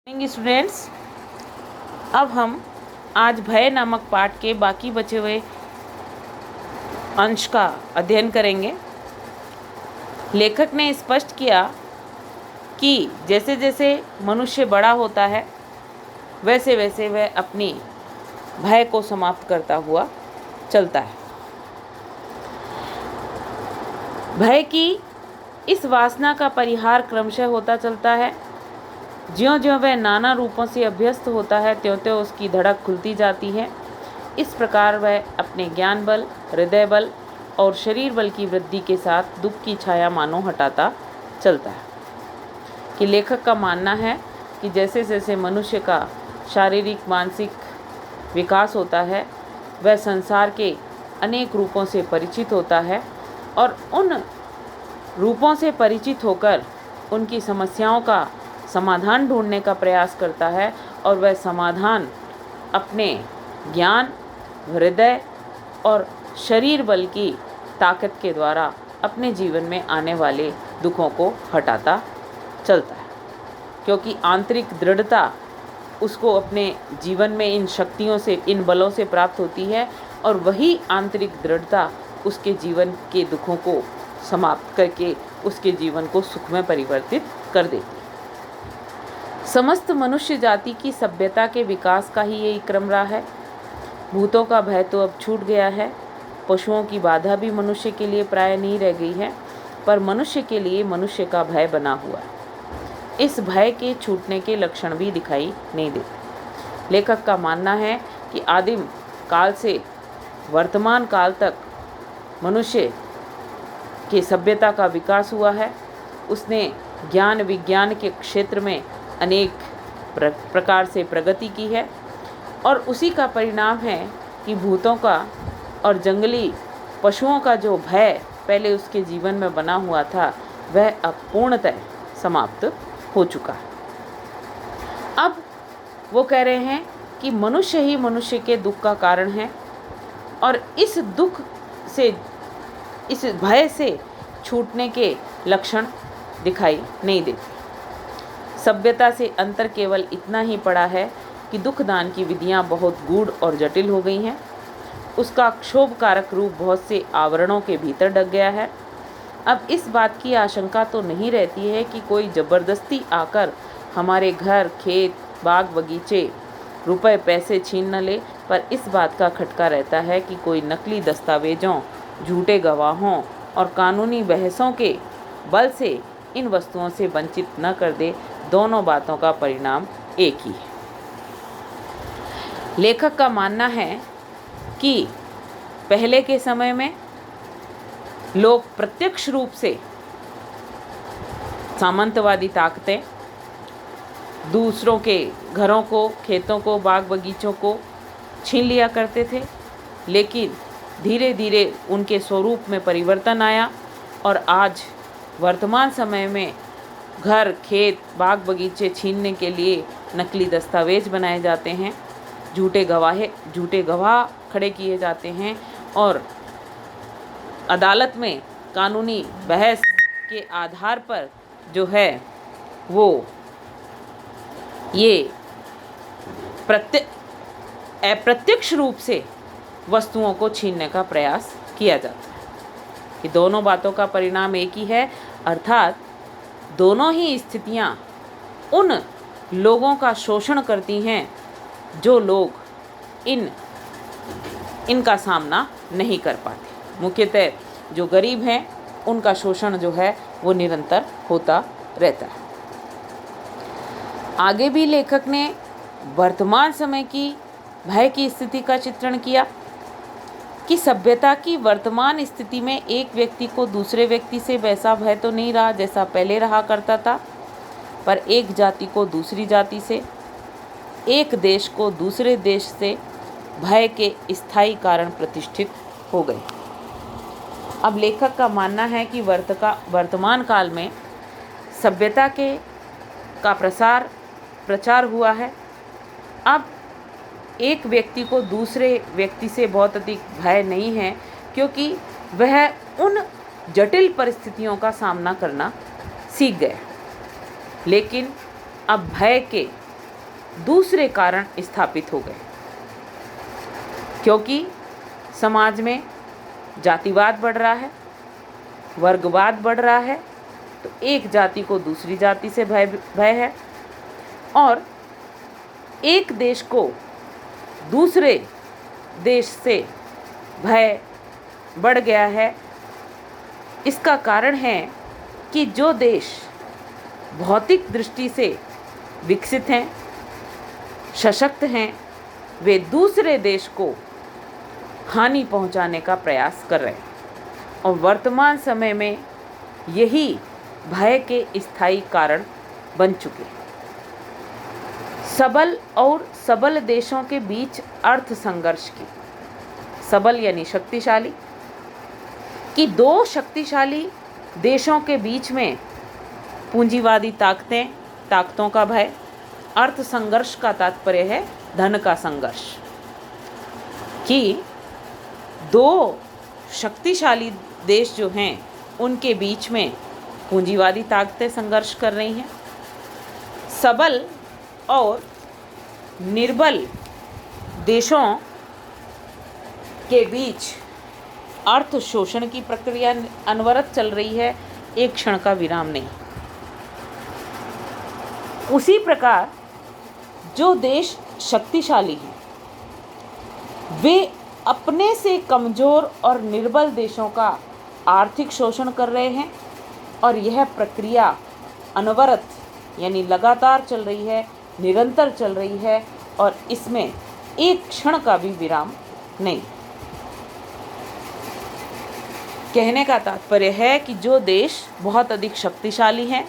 Students, अब हम आज भय नामक पाठ के बाकी बचे हुए अंश का अध्ययन करेंगे। लेखक ने स्पष्ट किया कि जैसे जैसे मनुष्य बड़ा होता है वैसे वैसे वह अपनी भय को समाप्त करता हुआ चलता है। भय की इस वासना का परिहार क्रमशः होता चलता है। ज्यों-ज्यों वह नाना रूपों से अभ्यस्त होता है त्यों-त्यों उसकी धड़क खुलती जाती है। इस प्रकार वह अपने ज्ञान बल, हृदय बल और शरीर बल की वृद्धि के साथ दुख की छाया मानो हटाता चलता है। कि लेखक का मानना है कि जैसे जैसे मनुष्य का शारीरिक मानसिक विकास होता है वह संसार के अनेक रूपों से परिचित होता है और उन रूपों से परिचित होकर उनकी समस्याओं का समाधान ढूंढने का प्रयास करता है और वह समाधान अपने ज्ञान, हृदय और शरीर बल की ताकत के द्वारा अपने जीवन में आने वाले दुखों को हटाता चलता है। क्योंकि आंतरिक दृढ़ता उसको अपने जीवन में इन शक्तियों से, इन बलों से प्राप्त होती है और वही आंतरिक दृढ़ता उसके जीवन के दुखों को समाप्त करके उसके जीवन को सुख में परिवर्तित कर देती है। समस्त मनुष्य जाति की सभ्यता के विकास का ही यही क्रम रहा है। भूतों का भय तो अब छूट गया है, पशुओं की बाधा भी मनुष्य के लिए प्राय नहीं रह गई है, पर मनुष्य के लिए मनुष्य का भय बना हुआ है। इस भय के छूटने के लक्षण भी दिखाई नहीं देते। लेखक का मानना है कि आदिम काल से वर्तमान काल तक मनुष्य की सभ्यता का विकास हुआ है। उसने ज्ञान विज्ञान के क्षेत्र में अनेक प्रकार से प्रगति की है और उसी का परिणाम है कि भूतों का और जंगली पशुओं का जो भय पहले उसके जीवन में बना हुआ था वह अब पूर्णतः समाप्त हो चुका है। अब वो कह रहे हैं कि मनुष्य ही मनुष्य के दुख का कारण है और इस दुख से, इस भय से छूटने के लक्षण दिखाई नहीं देते। सभ्यता से अंतर केवल इतना ही पड़ा है कि दुखदान की विधियां बहुत गूढ़ और जटिल हो गई हैं। उसका क्षोभकारक रूप बहुत से आवरणों के भीतर ढक गया है। अब इस बात की आशंका तो नहीं रहती है कि कोई ज़बरदस्ती आकर हमारे घर, खेत, बाग बगीचे, रुपए पैसे छीन न ले, पर इस बात का खटका रहता है कि कोई नकली दस्तावेज़ों, झूठे गवाहों और कानूनी बहसों के बल से इन वस्तुओं से वंचित न कर दे। दोनों बातों का परिणाम एक ही है। लेखक का मानना है कि पहले के समय में लोग प्रत्यक्ष रूप से सामंतवादी ताकतें दूसरों के घरों को, खेतों को, बाग बगीचों को छीन लिया करते थे, लेकिन धीरे धीरे उनके स्वरूप में परिवर्तन आया और आज वर्तमान समय में घर, खेत, बाग बगीचे छीनने के लिए नकली दस्तावेज बनाए जाते हैं, झूठे गवाह खड़े किए जाते हैं और अदालत में कानूनी बहस के आधार पर जो है वो ये अप्रत्यक्ष रूप से वस्तुओं को छीनने का प्रयास किया जाता है। कि दोनों बातों का परिणाम एक ही है, अर्थात दोनों ही स्थितियां उन लोगों का शोषण करती हैं जो लोग इनका सामना नहीं कर पाते। मुख्यतः जो गरीब हैं उनका शोषण जो है वो निरंतर होता रहता है। आगे भी लेखक ने वर्तमान समय की भय की स्थिति का चित्रण किया कि सभ्यता की वर्तमान स्थिति में एक व्यक्ति को दूसरे व्यक्ति से वैसा भय तो नहीं रहा जैसा पहले रहा करता था, पर एक जाति को दूसरी जाति से, एक देश को दूसरे देश से भय के स्थायी कारण प्रतिष्ठित हो गए। अब लेखक का मानना है कि वर्तमान काल में सभ्यता का प्रचार हुआ है। अब एक व्यक्ति को दूसरे व्यक्ति से बहुत अधिक भय नहीं है, क्योंकि वह उन जटिल परिस्थितियों का सामना करना सीख गए। लेकिन अब भय के दूसरे कारण स्थापित हो गए, क्योंकि समाज में जातिवाद बढ़ रहा है, वर्गवाद बढ़ रहा है, तो एक जाति को दूसरी जाति से भय है और एक देश को दूसरे देश से भय बढ़ गया है। इसका कारण है कि जो देश भौतिक दृष्टि से विकसित हैं, सशक्त हैं, वे दूसरे देश को हानि पहुंचाने का प्रयास कर रहे हैं और वर्तमान समय में यही भय के स्थायी कारण बन चुके हैं। सबल और सबल देशों के बीच अर्थ संघर्ष की, सबल यानी शक्तिशाली, कि दो शक्तिशाली देशों के बीच में पूंजीवादी ताकतों का भय। अर्थ संघर्ष का तात्पर्य है धन का संघर्ष, कि दो शक्तिशाली देश जो हैं उनके बीच में पूंजीवादी ताकतें संघर्ष कर रही हैं। सबल और निर्बल देशों के बीच अर्थ शोषण की प्रक्रिया अनवरत चल रही है, एक क्षण का विराम नहीं। उसी प्रकार जो देश शक्तिशाली हैं वे अपने से कमज़ोर और निर्बल देशों का आर्थिक शोषण कर रहे हैं और यह प्रक्रिया अनवरत यानी लगातार चल रही है, निरंतर चल रही है और इसमें एक क्षण का भी विराम नहीं। कहने का तात्पर्य है कि जो देश बहुत अधिक शक्तिशाली हैं,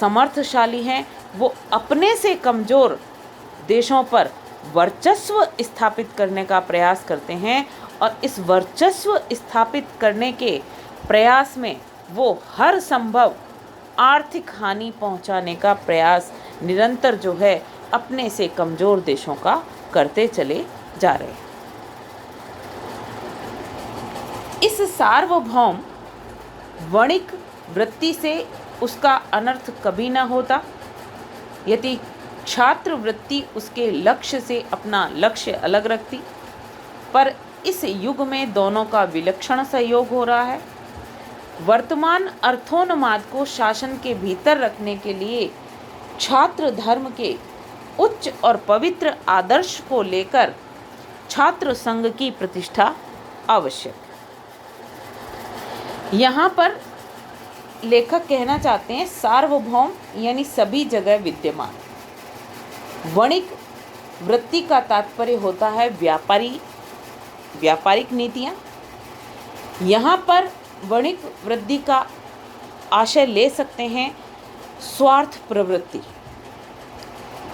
समर्थशाली हैं, वो अपने से कमज़ोर देशों पर वर्चस्व स्थापित करने का प्रयास करते हैं और इस वर्चस्व स्थापित करने के प्रयास में वो हर संभव आर्थिक हानि पहुंचाने का प्रयास निरंतर जो है अपने से कमज़ोर देशों का करते चले जा रहे हैं। इस सार्वभौम वणिक वृत्ति से उसका अनर्थ कभी न होता यदि छात्र वृत्ति उसके लक्ष्य से अपना लक्ष्य अलग रखती, पर इस युग में दोनों का विलक्षण सहयोग हो रहा है। वर्तमान अर्थोन्माद को शासन के भीतर रखने के लिए छात्र धर्म के उच्च और पवित्र आदर्श को लेकर छात्र संघ की प्रतिष्ठा आवश्यक। यहाँ पर लेखक कहना चाहते हैं सार्वभौम यानी सभी जगह विद्यमान। वणिक वृत्ति का तात्पर्य होता है व्यापारिक नीतियाँ। यहाँ पर वणिक वृत्ति का आशय ले सकते हैं स्वार्थ प्रवृत्ति।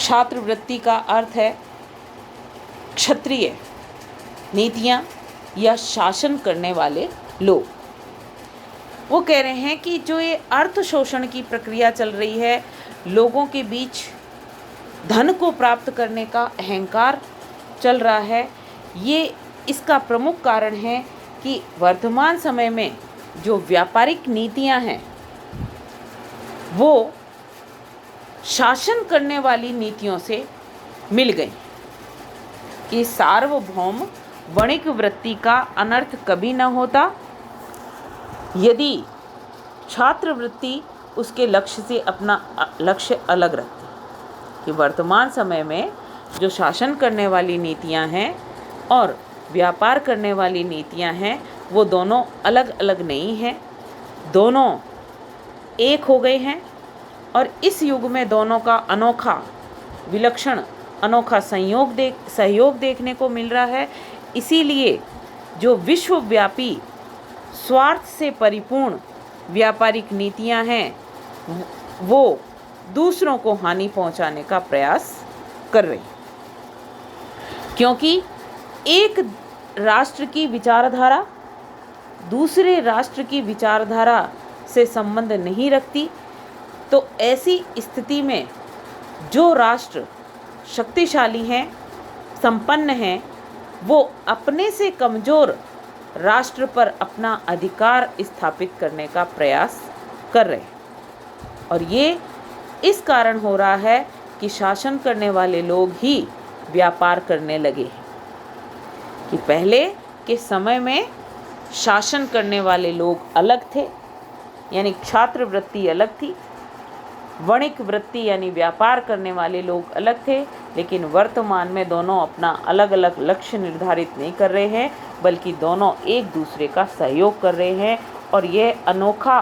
छात्र वृत्ति का अर्थ है क्षत्रिय नीतियाँ या शासन करने वाले लोग। वो कह रहे हैं कि जो ये अर्थ शोषण की प्रक्रिया चल रही है, लोगों के बीच धन को प्राप्त करने का अहंकार चल रहा है, ये इसका प्रमुख कारण है कि वर्तमान समय में जो व्यापारिक नीतियां हैं वो शासन करने वाली नीतियों से मिल गई। कि सार्वभौम वणिक वृत्ति का अनर्थ कभी न होता यदि छात्र वृत्ति उसके लक्ष्य से अपना लक्ष्य अलग रखती। कि वर्तमान समय में जो शासन करने वाली नीतियां हैं और व्यापार करने वाली नीतियां हैं वो दोनों अलग अलग नहीं हैं, दोनों एक हो गए हैं और इस युग में दोनों का अनोखा विलक्षण अनोखा सहयोग देखने को मिल रहा है। इसीलिए जो विश्वव्यापी स्वार्थ से परिपूर्ण व्यापारिक नीतियां हैं वो दूसरों को हानि पहुंचाने का प्रयास कर रही, क्योंकि एक राष्ट्र की विचारधारा दूसरे राष्ट्र की विचारधारा से संबंध नहीं रखती। तो ऐसी स्थिति में जो राष्ट्र शक्तिशाली हैं, संपन्न हैं, वो अपने से कमज़ोर राष्ट्र पर अपना अधिकार स्थापित करने का प्रयास कर रहे हैं। और ये इस कारण हो रहा है कि शासन करने वाले लोग ही व्यापार करने लगे हैं। कि पहले के समय में शासन करने वाले लोग अलग थे, यानी छात्र वृत्ति अलग थी, वणिक वृत्ति यानी व्यापार करने वाले लोग अलग थे। लेकिन वर्तमान में दोनों अपना अलग अलग लक्ष्य निर्धारित नहीं कर रहे हैं, बल्कि दोनों एक दूसरे का सहयोग कर रहे हैं, और यह अनोखा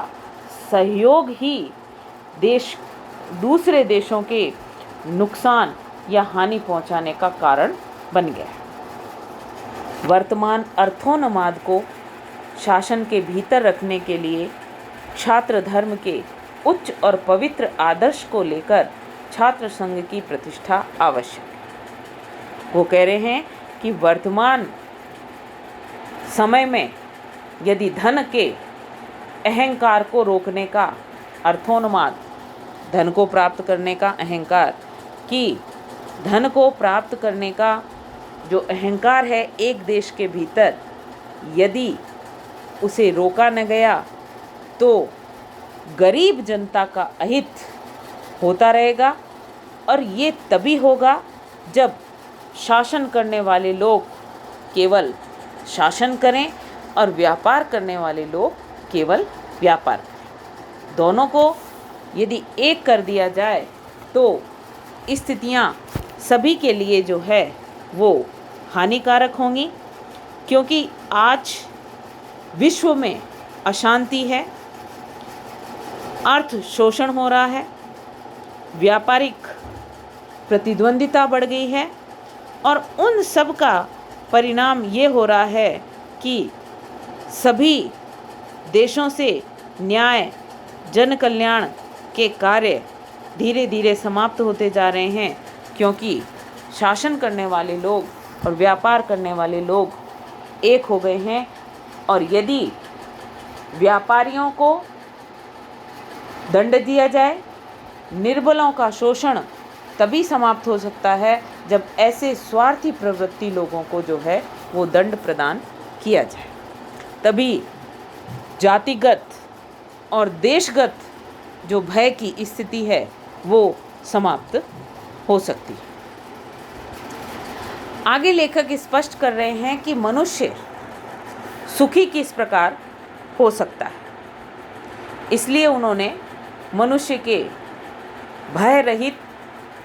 सहयोग ही दूसरे देशों के नुकसान या हानि पहुंचाने का कारण बन गया है। वर्तमान अर्थोन्माद को शासन के भीतर रखने के लिए छात्र धर्म के उच्च और पवित्र आदर्श को लेकर छात्र संघ की प्रतिष्ठा आवश्यक है। वो कह रहे हैं कि वर्तमान समय में यदि धन के अहंकार को रोकने का अर्थोन्माद, धन को प्राप्त करने का अहंकार, कि धन को प्राप्त करने का जो अहंकार है एक देश के भीतर, यदि उसे रोका न गया तो गरीब जनता का अहित होता रहेगा। और ये तभी होगा जब शासन करने वाले लोग केवल शासन करें और व्यापार करने वाले लोग केवल व्यापार करें। दोनों को यदि एक कर दिया जाए तो स्थितियां सभी के लिए जो है वो हानिकारक होंगी, क्योंकि आज विश्व में अशांति है, अर्थ शोषण हो रहा है, व्यापारिक प्रतिद्वंदिता बढ़ गई है, और उन सब का परिणाम ये हो रहा है कि सभी देशों से न्याय, जन कल्याण के कार्य धीरे धीरे समाप्त होते जा रहे हैं, क्योंकि शासन करने वाले लोग और व्यापार करने वाले लोग एक हो गए हैं। और यदि व्यापारियों को दंड दिया जाए, निर्बलों का शोषण तभी समाप्त हो सकता है जब ऐसे स्वार्थी प्रवृत्ति लोगों को जो है वो दंड प्रदान किया जाए। तभी जातिगत और देशगत जो भय की स्थिति है वो समाप्त हो सकती है। आगे लेखक स्पष्ट कर रहे हैं कि मनुष्य सुखी किस प्रकार हो सकता है। इसलिए उन्होंने मनुष्य के भय रहित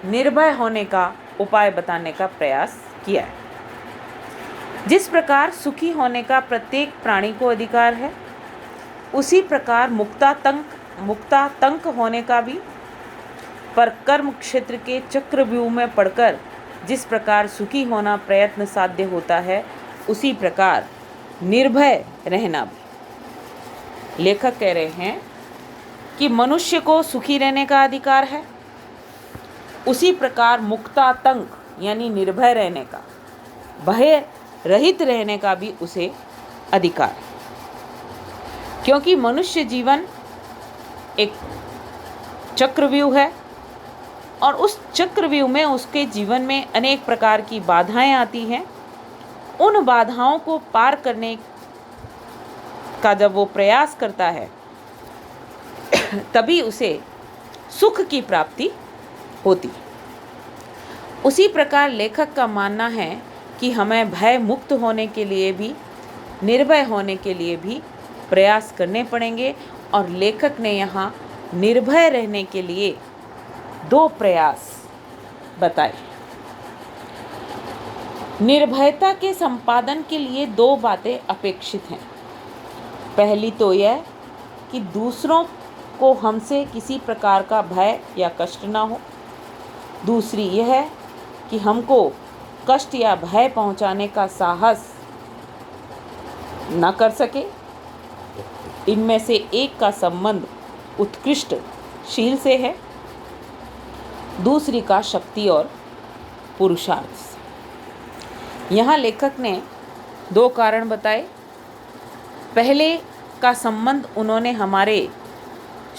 निर्भय होने का उपाय बताने का प्रयास किया है। जिस प्रकार सुखी होने का प्रत्येक प्राणी को अधिकार है, उसी प्रकार मुक्तातंक होने का भी। पर कर्म क्षेत्र के चक्रव्यूह में पड़कर जिस प्रकार सुखी होना प्रयत्न साध्य होता है, उसी प्रकार निर्भय रहना भी। लेखक कह रहे हैं कि मनुष्य को सुखी रहने का अधिकार है, उसी प्रकार मुक्तातंक यानी निर्भय रहने का, भय रहित रहने का भी उसे अधिकार है। क्योंकि मनुष्य जीवन एक चक्रव्यूह है, और उस चक्रव्यूह में उसके जीवन में अनेक प्रकार की बाधाएं आती हैं। उन बाधाओं को पार करने का जब वो प्रयास करता है तभी उसे सुख की प्राप्ति होती। उसी प्रकार लेखक का मानना है कि हमें भय मुक्त होने के लिए भी, निर्भय होने के लिए भी प्रयास करने पड़ेंगे। और लेखक ने यहाँ निर्भय रहने के लिए 2 प्रयास बताए। निर्भयता के संपादन के लिए 2 बातें अपेक्षित हैं। पहली तो यह कि दूसरों को हमसे किसी प्रकार का भय या कष्ट ना हो। दूसरी यह है कि हमको कष्ट या भय पहुंचाने का साहस न कर सके। इनमें से एक का संबंध उत्कृष्ट शील से है, दूसरी का शक्ति और पुरुषार्थ से। यहाँ लेखक ने 2 कारण बताए। पहले का संबंध उन्होंने हमारे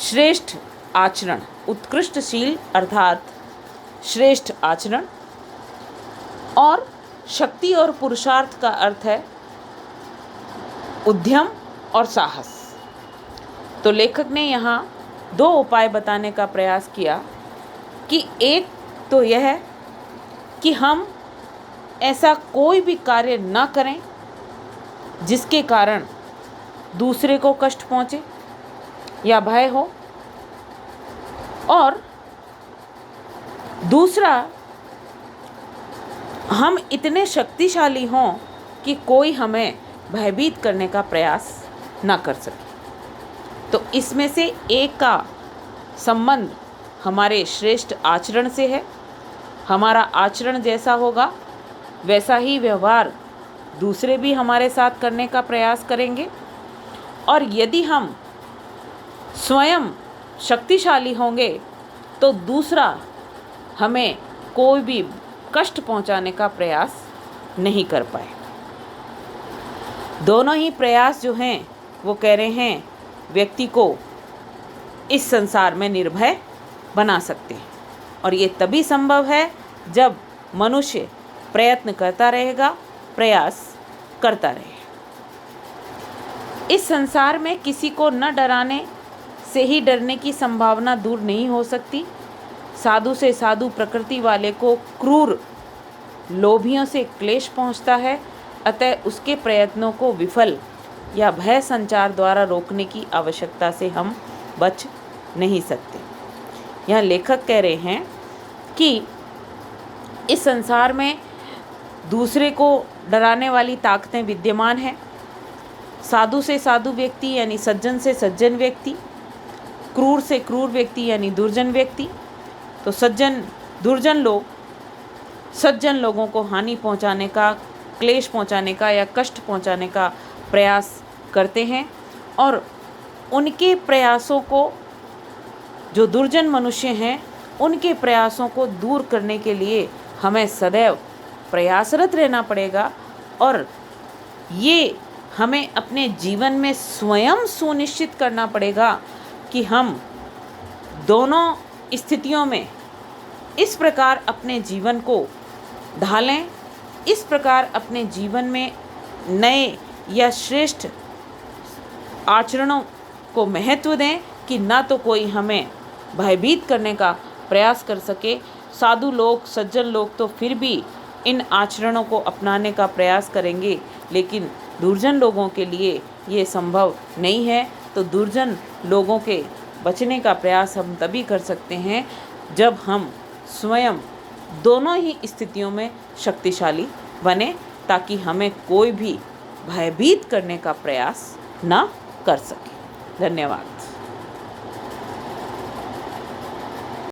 श्रेष्ठ आचरण, उत्कृष्टशील अर्थात श्रेष्ठ आचरण, और शक्ति और पुरुषार्थ का अर्थ है उद्यम और साहस। तो लेखक ने यहाँ 2 उपाय बताने का प्रयास किया कि एक तो यह है कि हम ऐसा कोई भी कार्य न करें जिसके कारण दूसरे को कष्ट पहुँचे या भय हो। और दूसरा, हम इतने शक्तिशाली हों कि कोई हमें भयभीत करने का प्रयास ना कर सके। तो इसमें से एक का संबंध हमारे श्रेष्ठ आचरण से है। हमारा आचरण जैसा होगा वैसा ही व्यवहार दूसरे भी हमारे साथ करने का प्रयास करेंगे। और यदि हम स्वयं शक्तिशाली होंगे तो दूसरा हमें कोई भी कष्ट पहुंचाने का प्रयास नहीं कर पाए। दोनों ही प्रयास जो हैं वो कह रहे हैं व्यक्ति को इस संसार में निर्भय बना सकते हैं। और ये तभी संभव है जब मनुष्य प्रयत्न करता रहेगा, प्रयास करता रहे। इस संसार में किसी को न डराने से ही डरने की संभावना दूर नहीं हो सकती। साधु से साधु प्रकृति वाले को क्रूर लोभियों से क्लेश पहुंचता है, अतः उसके प्रयत्नों को विफल या भय संचार द्वारा रोकने की आवश्यकता से हम बच नहीं सकते। यहाँ लेखक कह रहे हैं कि इस संसार में दूसरे को डराने वाली ताकतें विद्यमान हैं। साधु से साधु व्यक्ति यानी सज्जन से सज्जन व्यक्ति, क्रूर से क्रूर व्यक्ति यानी दुर्जन व्यक्ति। तो दुर्जन लोग सज्जन लोगों को हानि पहुंचाने का, क्लेश पहुंचाने का या कष्ट पहुंचाने का प्रयास करते हैं। और उनके प्रयासों को, जो दुर्जन मनुष्य हैं, उनके प्रयासों को दूर करने के लिए हमें सदैव प्रयासरत रहना पड़ेगा। और ये हमें अपने जीवन में स्वयं सुनिश्चित करना पड़ेगा कि हम दोनों स्थितियों में इस प्रकार अपने जीवन को ढालें, इस प्रकार अपने जीवन में नए या श्रेष्ठ आचरणों को महत्व दें कि ना तो कोई हमें भयभीत करने का प्रयास कर सके। साधु लोग, सज्जन लोग तो फिर भी इन आचरणों को अपनाने का प्रयास करेंगे, लेकिन दुर्जन लोगों के लिए ये संभव नहीं है। तो दुर्जन लोगों के बचने का प्रयास हम तभी कर सकते हैं जब हम स्वयं दोनों ही स्थितियों में शक्तिशाली बने, ताकि हमें कोई भी भयभीत करने का प्रयास ना कर सके। धन्यवाद।